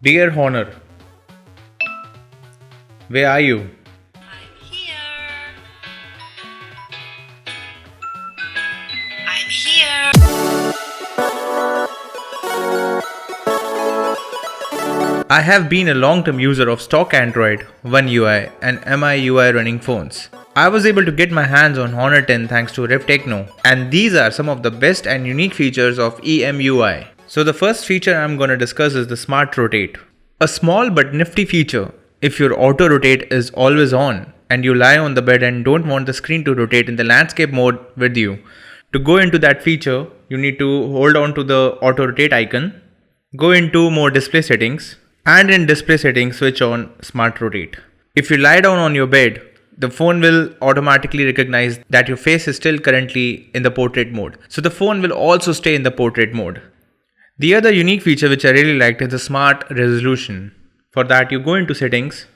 Dear Honor, where are you? I'm here. I'm here. I have been a long-term user of stock Android, One UI and EMUI running phones. I was able to get my hands on Honor 10 thanks to Techno, and these are some of the best and unique features of EMUI. So the first feature I'm going to discuss is the Smart Rotate. A small but nifty feature if your auto rotate is always on and you lie on the bed and don't want the screen to rotate in the landscape mode with you. To go into that feature, you need to hold on to the auto rotate icon, go into more display settings, and in display settings switch on Smart Rotate. If you lie down on your bed, the phone will automatically recognize that your face is still currently in the portrait mode. So the phone will also stay in the portrait mode. The other unique feature which I really liked is the Smart Resolution. For that, you go into settings,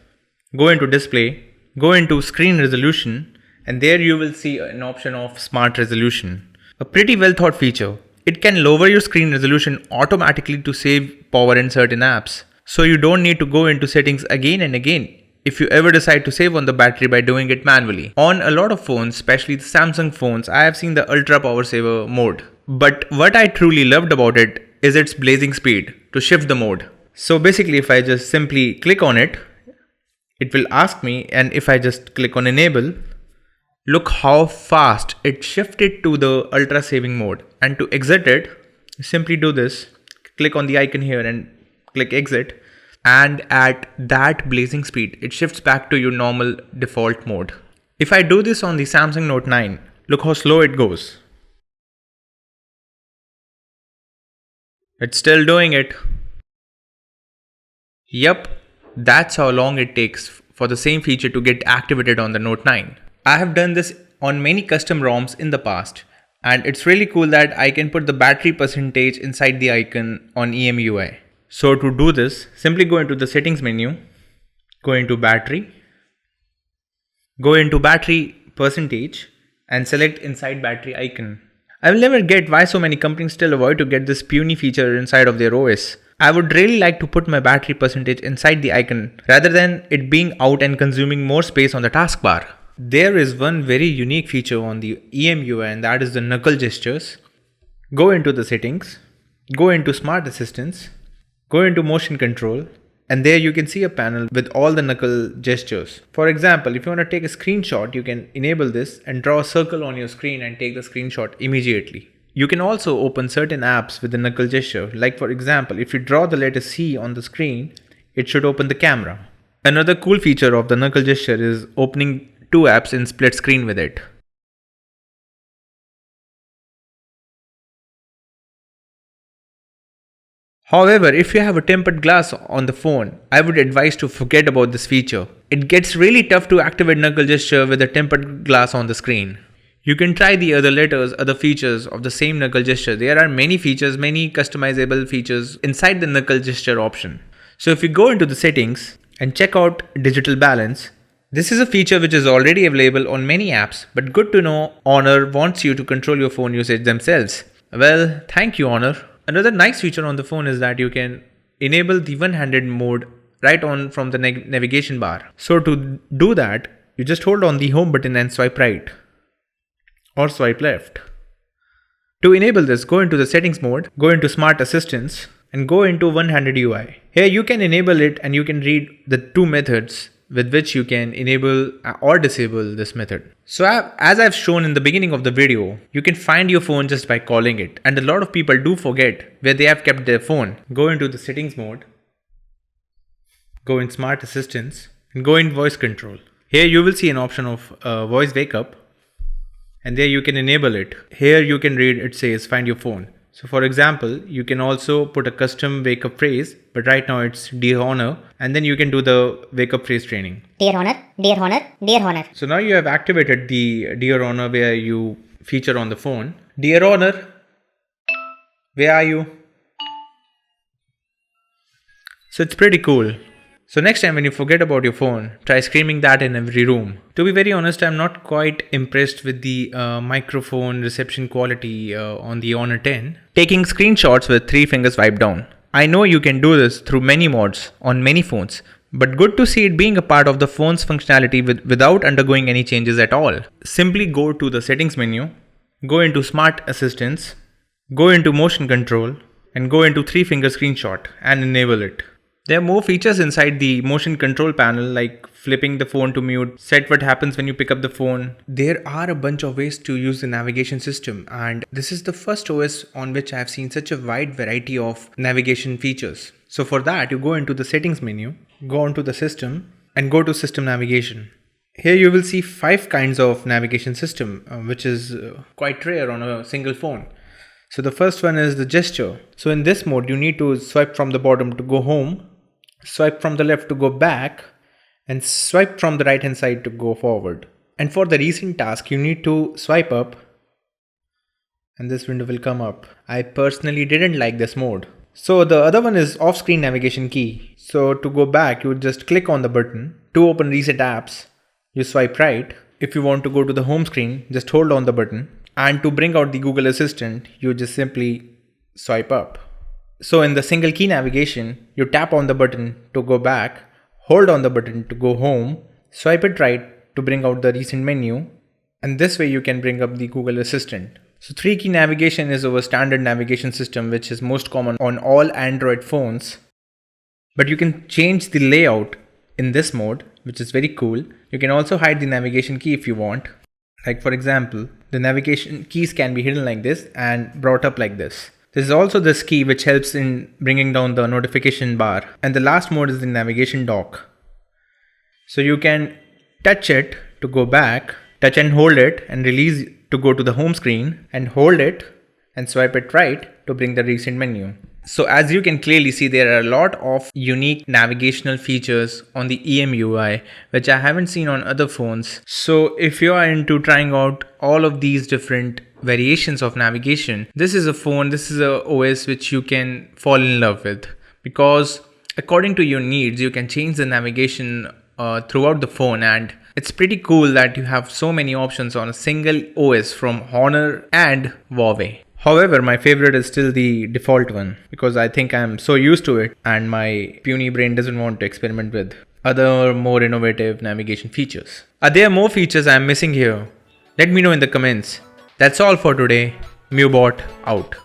go into display, go into screen resolution, and there you will see an option of Smart Resolution. A pretty well thought feature. It can lower your screen resolution automatically to save power in certain apps. So you don't need to go into settings again and again if you ever decide to save on the battery by doing it manually. On a lot of phones, especially the Samsung phones, I have seen the Ultra Power Saver mode. But what I truly loved about it is its blazing speed to shift the mode. So basically if I just simply click on it, it will ask me, and if I just click on enable, look how fast it shifted to the ultra saving mode. And to exit it, simply do this, click on the icon here and click exit, and at that blazing speed it shifts back to your normal default mode. If I do this on the Samsung Note 9, look how slow it goes. It's still doing it. Yup, that's how long it takes for the same feature to get activated on the Note 9. I have done this on many custom ROMs in the past, and it's really cool that I can put the battery percentage inside the icon on EMUI. So to do this, simply go into the settings menu, go into battery percentage, and select inside battery icon. I will never get why so many companies still avoid to get this puny feature inside of their OS. I would really like to put my battery percentage inside the icon rather than it being out and consuming more space on the taskbar. There is one very unique feature on the EMUI, and that is the knuckle gestures. Go into the settings, go into smart assistance, go into motion control, and there you can see a panel with all the knuckle gestures. For example, if you want to take a screenshot, you can enable this and draw a circle on your screen and take the screenshot immediately. You can also open certain apps with the knuckle gesture. Like for example, if you draw the letter C on the screen, it should open the camera. Another cool feature of the knuckle gesture is opening two apps in split screen with it. However, if you have a tempered glass on the phone, I would advise to forget about this feature. It gets really tough to activate knuckle gesture with a tempered glass on the screen. You can try the other features of the same knuckle gesture. There are many features, many customizable features inside the knuckle gesture option. So if you go into the settings and check out digital balance, this is a feature which is already available on many apps, but good to know Honor wants you to control your phone usage themselves. Well, thank you Honor. Another nice feature on the phone is that you can enable the one-handed mode right on from the navigation bar. So to do that, you just hold on the home button and swipe right or swipe left. To enable this, go into the settings mode, go into smart assistance, and go into one-handed UI. Here you can enable it and you can read the two methods with which you can enable or disable this method. So as I've shown in the beginning of the video, you can find your phone just by calling it, and a lot of people do forget where they have kept their phone. Go into the settings mode, go in smart assistance, and go in voice control. Here you will see an option of voice wake up, and there you can enable it. Here you can read it says find your phone. So for example, you can also put a custom wake up phrase, but right now it's Dear Honor, and then you can do the wake up phrase training. Dear Honor, Dear Honor, Dear Honor. So now you have activated the Dear Honor where you feature on the phone. Dear Honor, where are you? So it's pretty cool. So next time when you forget about your phone, try screaming that in every room. To be very honest, I'm not quite impressed with the microphone reception quality on the Honor 10. Taking screenshots with 3 fingers swipe down. I know you can do this through many mods on many phones, but good to see it being a part of the phone's functionality without undergoing any changes at all. Simply go to the settings menu, go into smart assistants, go into motion control, and go into 3-finger screenshot and enable it. There are more features inside the motion control panel like flipping the phone to mute, set what happens when you pick up the phone. There are a bunch of ways to use the navigation system, and this is the first OS on which I have seen such a wide variety of navigation features. So for that, you go into the settings menu, go onto the system and go to system navigation. Here you will see 5 kinds of navigation system, which is quite rare on a single phone. So the first one is the gesture. So in this mode, you need to swipe from the bottom to go home, swipe from the left to go back, and swipe from the right hand side to go forward. And for the recent task, you need to swipe up and this window will come up. I personally didn't like this mode. So the other one is off-screen navigation key. So to go back, you would just click on the button. To open reset apps, you swipe right. If you want to go to the home screen, just hold on the button. And to bring out the Google Assistant, you just simply swipe up. So in the single key navigation, you tap on the button to go back, hold on the button to go home, swipe it right to bring out the recent menu, and this way you can bring up the Google Assistant. So 3-key navigation is our standard navigation system, which is most common on all Android phones. But you can change the layout in this mode, which is very cool. You can also hide the navigation key if you want. Like for example, the navigation keys can be hidden like this and brought up like this. There is also this key which helps in bringing down the notification bar. And the last mode is the navigation dock. So you can touch it to go back, touch and hold it and release to go to the home screen, and hold it and swipe it right to bring the recent menu. So as you can clearly see, there are a lot of unique navigational features on the EMUI which I haven't seen on other phones. So if you are into trying out all of these different variations of navigation, this is a OS which you can fall in love with, because according to your needs you can change the navigation throughout the phone, and it's pretty cool that you have so many options on a single OS from Honor and Huawei. However, my favorite is still the default one, because I think I'm so used to it and my puny brain doesn't want to experiment with other more innovative navigation features. Are there more features I'm missing here? Let me know in the comments. That's all for today. MewBot out.